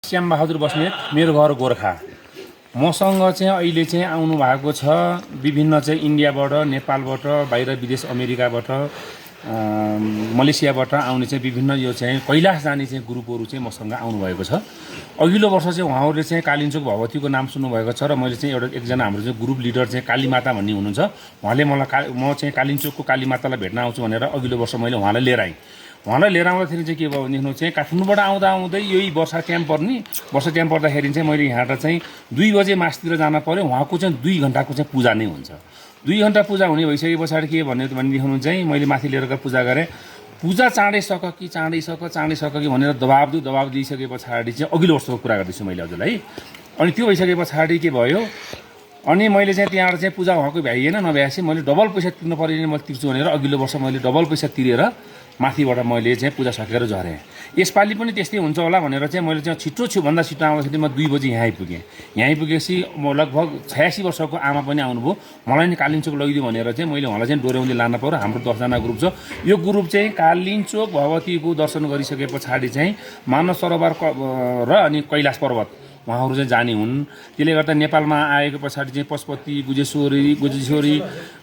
श्यामबहादुर बस्नेत मेरो घर गोर्खा मसँग चाहिँ अहिले चाहिँ आउनु भएको छ विभिन्न चाहिँ इन्डियाबाट नेपालबाट बाहिर विदेश अमेरिकाबाट मलेसियाबाट आउने चाहिँ विभिन्न यो चाहिँ कैलाश जाने चाहिँ ग्रुपहरू चाहिँ मसँग आउनु भएको छ। अघिल्लो वर्ष चाहिँ उहाँहरूले चाहिँ कालिन्चोक भगवतीको नाम सुन्नुभएको छ र मैले चाहिँ एकजना हाम्रो चाहिँ ग्रुप लिडर चाहिँ कालीमाता भन्ने हुनुहुन्छ, उहाँले मलाई म चाहिँ कालिन्चोकको कालीमातालाई भेट्न आउँछु भनेर अघिल्लो वर्ष मैले उहाँलाई लिएर आएँ। उहाँलाई लिएर आउँदाखेरि चाहिँ के भयो भनेदेखि चाहिँ काठमाडौँबाट आउँदा आउँदै यही वर्षा क्याम्प पर्ने वर्षा क्याम्प पर्दाखेरि चाहिँ मैले यहाँबाट चाहिँ 2 बजे मासतिर जान पऱ्यो। उहाँको चाहिँ 2 घन्टाको चाहिँ पूजा नै हुन्छ। 2 घन्टा पूजा हुने भइसके पछाडि के भनेदेखि चाहिँ मैले माथि लिएर गएर पूजा गरेँ। पूजा चाँडै सक कि भनेर दबाब दिइसके पछाडि चाहिँ अघिल्लो वर्षको कुरा गर्दैछु मैले हजुरलाई। अनि त्यो भइसके पछाडि के भयो, अनि मैले चाहिँ त्यहाँबाट चाहिँ पूजा उहाँको भ्याइएन, नभ्याएपछि मैले डबल पैसा तिर्नु पऱ्यो भने मैले तिर्छु भनेर अघिल्लो वर्ष मैले डबल पैसा तिरेर माथिबाट मैले चाहिँ पूजा सकेर झरेँ। यसपालि पनि त्यस्तै हुन्छ होला भनेर चाहिँ मैले चाहिँ छिटोभन्दा छिटो आउँदाखेरि म 2 बजी यहाँ आइपुगेँ। यहाँ आइपुगेपछि म लगभग 86 वर्षको आमा पनि आउनुभयो, मलाई नि कालिन्चोक लगिदियो भनेर चाहिँ मैले उहाँलाई चाहिँ डोर्याउँदै लान पर्यो। हाम्रो 10 जना ग्रुप छ। यो ग्रुप चाहिँ कालिन्चोक भगवतीको दर्शन गरिसके पछाडि चाहिँ मानस सरोवर र अनि कैलाश पर्वत उहाँहरू चाहिँ जाने हुन्। त्यसले गर्दा नेपालमा आएको पछाडि चाहिँ पशुपति, गुजेश्वरी,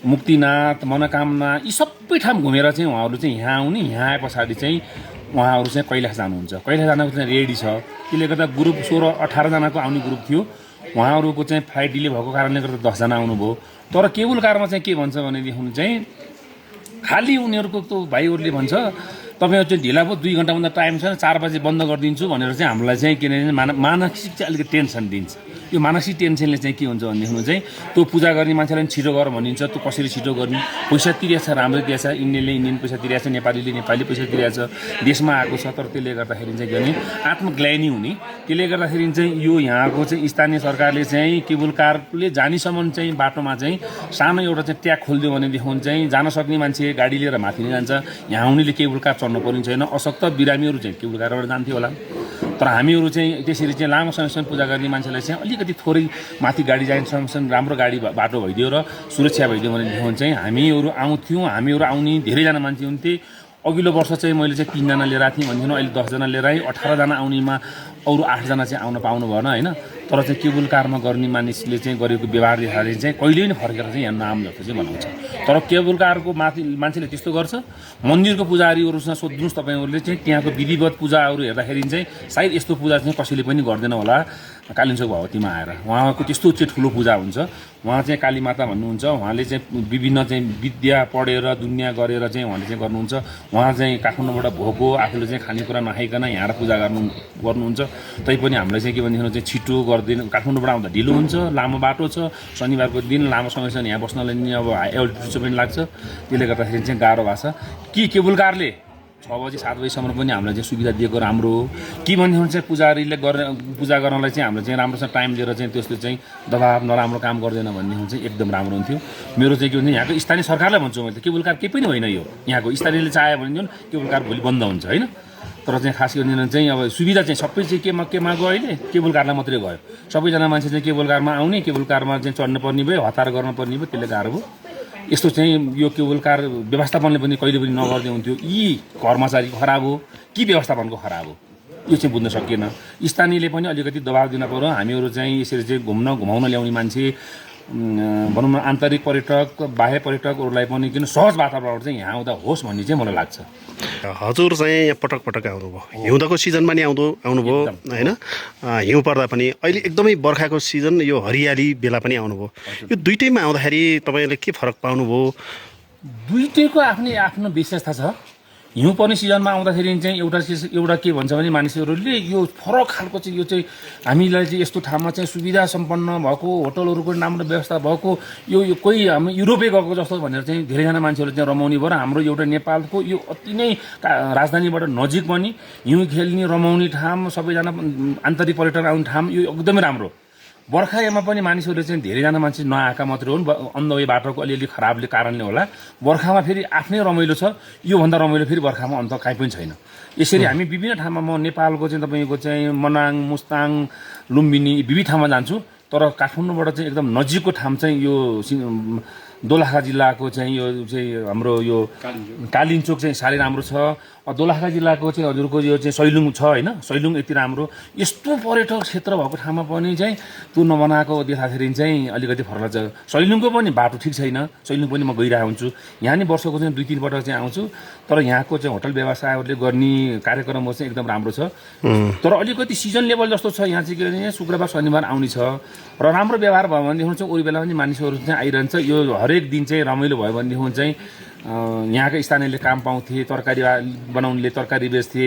मुक्तिनाथ, मनोकामना यी सबै ठाउँ घुमेर चाहिँ उहाँहरू चाहिँ यहाँ आउने। यहाँ आए पछाडि चाहिँ उहाँहरू चाहिँ कैलाश जानुहुन्छ। कैलाश जानको चाहिँ रेडी छ। त्यसले गर्दा ग्रुप 16-18 जनाको आउने ग्रुप थियो। उहाँहरूको चाहिँ फ्लाइट डिले भएको कारणले गर्दा 10 जना आउनुभयो। तर केबुल कारमा चाहिँ के भन्छ भनेदेखि चाहिँ खालि उनीहरूको त भाइहरूले भन्छ तपाईँ चाहिँ ढिला भयो, 2 घन्टाभन्दा टाइम छैन, 4 बजे बन्द गरिदिन्छु भनेर चाहिँ हामीलाई चाहिँ किनभने मानसिक चाहिँ अलिकति टेन्सन दिन्छ। यो मानसिक टेन्सनले चाहिँ के हुन्छ भनेदेखि चाहिँ त्यो पूजा गर्ने मान्छेलाई छिटो गर भनिन्छ। त्यो कसरी छिटो गर्ने, पैसा तिरेछ राम्रै दिएछ, इन्डियनले इन्डियन पैसा तिरेछ, नेपालीले नेपाली पैसा तिरेछ, देशमा आएको छ। तर त्यसले गर्दाखेरि चाहिँ के भने आत्मग्लानी हुने। त्यसले गर्दाखेरि चाहिँ यो यहाँको चाहिँ स्थानीय सरकारले चाहिँ केबुल कारले जानेसम्म चाहिँ बाटोमा चाहिँ सानो एउटा चाहिँ ट्याग खोलिदियो भनेदेखि चाहिँ जान सक्ने मान्छे गाडी लिएर माथि नै जान्छ। यहाँ आउनेले केबुल कार चढ्नु पर्ने छैन। अशक्त बिरामीहरू चाहिँ केबुल कारबाट जान्थ्यो होला। तर हामीहरू चाहिँ त्यसरी चाहिँ लामो समयसम्म पूजा गर्ने मान्छेलाई चाहिँ अलिकति थोरै माथि गाडी जाने समयसम्म राम्रो गाडी बाटो भइदियो र सुरक्षा भइदियो भनेदेखि चाहिँ हामीहरू आउँथ्यौँ। हामीहरू आउने धेरैजना मान्छे हुन्थे। अघिल्लो वर्ष चाहिँ मैले चाहिँ 3 जना लिएर आएको थिएँ भन्थेँ, अहिले 10 जना लिएर आएँ। 18 जना आउनेमा अरू 8 जना चाहिँ आउन पाउनु भएन होइन। तर चाहिँ केबुल कारमा गर्ने मानिसले चाहिँ गरेको व्यवहार देखाएर चाहिँ कहिले पनि फर्केर चाहिँ यहाँ नाम जस्तो चाहिँ बनाउँछ। तर केबुल कारको माथि मान्छेले त्यस्तो गर्छ। मन्दिरको पुजारीहरूसँग सोध्नुहोस् तपाईँहरूले चाहिँ त्यहाँको विधिवत पूजाहरू हेर्दाखेरि चाहिँ सायद यस्तो पूजा चाहिँ कसैले पनि गर्दैन होला कालिन्चोक भगवतीमा आएर। उहाँको त्यस्तो चाहिँ ठुलो पूजा हुन्छ। उहाँ चाहिँ कालीमाता भन्नुहुन्छ। उहाँले चाहिँ विभिन्न चाहिँ विद्या पढेर दुनियाँ गरेर चाहिँ उहाँले चाहिँ गर्नुहुन्छ। उहाँ चाहिँ काठमाडौँबाट भोको आफूले चाहिँ खानेकुरा नखाइकन यहाँ पूजा गर्नुहुन्छ। तैपनि हामीलाई चाहिँ के भनेदेखि चाहिँ छिटो गर्दैन। काठमाडौँबाट आउँदा ढिलो हुन्छ, लामो बाटो छ, शनिबारको दिन लामो समयसम्म यहाँ बस्नलाई नि अब एल्टिट्युड पनि लाग्छ। त्यसले गर्दाखेरि चाहिँ गाह्रो भएको छ। कि केबुल कारले 6 बजी 7 बजीसम्म पनि हामीलाई चाहिँ सुविधा दिएको राम्रो हो कि भनेदेखि चाहिँ पुजारीले पूजा गर्नलाई चाहिँ हामीले चाहिँ राम्रोसँग टाइम दिएर चाहिँ त्यसले चाहिँ दबाब नराम्रो काम गर्दैन भनेदेखि चाहिँ एकदम राम्रो हुन्थ्यो। मेरो चाहिँ के भन्छ यहाँको स्थानीय सरकारलाई भन्छु मैले, केबुल कार केही पनि होइन। यो यहाँको स्थानीयले चाह्यो भने केबुल कार भोलि बन्द हुन्छ होइन। तर चाहिँ खास गरिदिन चाहिँ अब सुविधा चाहिँ सबै चाहिँ केमा गयो, अहिले केबुल कारलाई मात्रै गयो। सबैजना मान्छे चाहिँ केबुल कारमा आउने, केबुल कारमा चाहिँ चढ्नु पर्ने भयो, हतार गर्न पर्ने भयो। त्यसले गाह्रो भयो। यस्तो चाहिँ यो केबुल कार व्यवस्थापनले पनि कहिले पनि नगर्दै हुन्थ्यो। यी कर्मचारी खराब हो कि व्यवस्थापनको खराब हो, यो चाहिँ बुझ्न सकिएन। स्थानीयले पनि अलिकति दबाब दिन पर्यो। हामीहरू चाहिँ यसरी चाहिँ घुमाउन ल्याउने मान्छे भनौँ न आन्तरिक पर्यटक बाह्य पर्यटकहरूलाई पनि किन सहज वातावरण चाहिँ यहाँ आउँदा होस् भन्ने चाहिँ मलाई लाग्छ। हजुर चाहिँ यहाँ पटक आउनुभयो, हिउँदको सिजनमा नि आउनुभयो होइन। हिउँ पर्दा पनि अहिले एकदमै बर्खाको सिजन, यो हरियाली बेला पनि आउनुभयो। यो दुइटैमा आउँदाखेरि तपाईँले के फरक पाउनुभयो? दुइटैको आफ्नो विशेषता छ। हिउँ पर्ने सिजनमा आउँदाखेरि चाहिँ एउटा के भन्छ भने मानिसहरूले यो फरक खालको चाहिँ यो चाहिँ हामीलाई चाहिँ यस्तो ठाउँमा चाहिँ सुविधा सम्पन्न भएको होटलहरूको राम्रो व्यवस्था भएको यो कोही हामी युरोपै गएको जस्तो भनेर चाहिँ धेरैजना मान्छेहरू चाहिँ रमाउने भयो। र हाम्रो एउटा नेपालको यो अति नै राजधानीबाट नजिक पनि हिउँ खेल्ने रमाउने ठाउँ, सबैजना आन्तरिक पर्यटक आउने ठाउँ यो एकदमै राम्रो। बर्खामा पनि मानिसहरूले चाहिँ धेरैजना मान्छे नआएका मात्रै हुन्, अन द वे बाटोको अलिअलि खराबले कारणले होला। बर्खामा फेरि आफ्नै रमाइलो छ। योभन्दा रमाइलो फेरि बर्खामा अन्त काहीँ पनि छैन। यसरी हामी विभिन्न ठाउँमा म नेपालको चाहिँ तपाईँको चाहिँ मनाङ, मुस्ताङ, लुम्बिनी विविध ठाउँमा जान्छु। तर काठमाडौँबाट चाहिँ एकदम नजिकको ठाउँ चाहिँ यो दोलखा जिल्लाको चाहिँ यो चाहिँ हाम्रो यो कालिन्चोक चाहिँ साह्रै राम्रो छ। दोलखा जिल्लाको चाहिँ हजुरको यो चाहिँ सैलुङ छ होइन, सैलुङ यति राम्रो यस्तो पर्यटक क्षेत्र भएको ठाउँमा पनि चाहिँ त्यो नबनाएको देख्दाखेरि चाहिँ अलिकति फरक लाग्छ। सैलुङको पनि बाटो ठिक छैन, सैलुङ पनि म गइरहेको हुन्छु, यहाँ नि वर्षको चाहिँ 2-3 पटक चाहिँ आउँछु, तर यहाँको चाहिँ होटल व्यवसायहरूले गर्ने कार्यक्रमहरू चाहिँ एकदम राम्रो छ। तर अलिकति सिजन लेभल जस्तो छ यहाँ चाहिँ के भने शुक्रबार शनिबार आउने छ र राम्रो व्यवहार भयो भनेदेखि चाहिँ अरू बेला पनि मानिसहरू चाहिँ आइरहन्छ। यो हरेक दिन चाहिँ रमाइलो भयो भनेदेखि चाहिँ यहाँका स्थानीयले काम पाउँथे, तरकारी बनाउनेले तरकारी बेच्थे,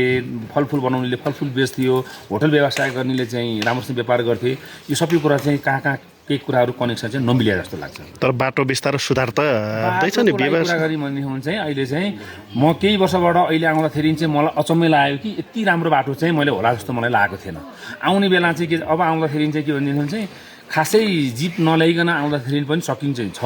फलफुल बनाउनेले फलफुल बेच्थ्यो, होटल व्यवसाय गर्नेले चाहिँ राम्रोसँग व्यापार गर्थे। यो सबै कुरा चाहिँ कहाँ केही कुराहरू कनेक्सन चाहिँ नमिले जस्तो लाग्छ। तर बाटो बिस्तारो सुधार त हुँदैछ नि कुरा गरी भनेदेखि चाहिँ अहिले चाहिँ म केही वर्षबाट अहिले आउँदाखेरि चाहिँ मलाई अचम्मै लाग्यो कि यति राम्रो बाटो चाहिँ मैले होला जस्तो मलाई लागेको थिएन। आउने बेला चाहिँ के अब आउँदाखेरि चाहिँ के भनेदेखि चाहिँ खासै जिप नल्याइकन आउँदाखेरि पनि सकिन्छ छ,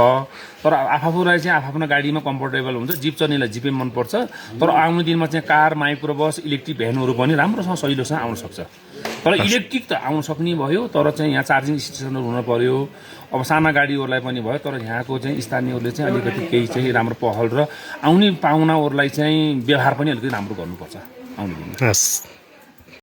तर आफूलाई चाहिँ आफ्नो गाडीमा कम्फोर्टेबल हुन्छ, जिप चढ्नेलाई जिपै मनपर्छ। तर आउने दिनमा चाहिँ कार, माइक्रो बस, इलेक्ट्रिक भ्यानहरू पनि राम्रोसँग सजिलोसँग आउन सक्छ। तर इलेक्ट्रिक त आउन सक्ने भयो, तर चाहिँ यहाँ चार्जिङ स्टेसनहरू हुन पर्यो। अब साना गाडीहरूलाई पनि भयो, तर यहाँको चाहिँ स्थानीयहरूले चाहिँ अलिकति केही चाहिँ राम्रो पहल र आउने पाहुनाहरूलाई चाहिँ व्यवहार पनि अलिकति राम्रो गर्नुपर्छ आउने दिनमा।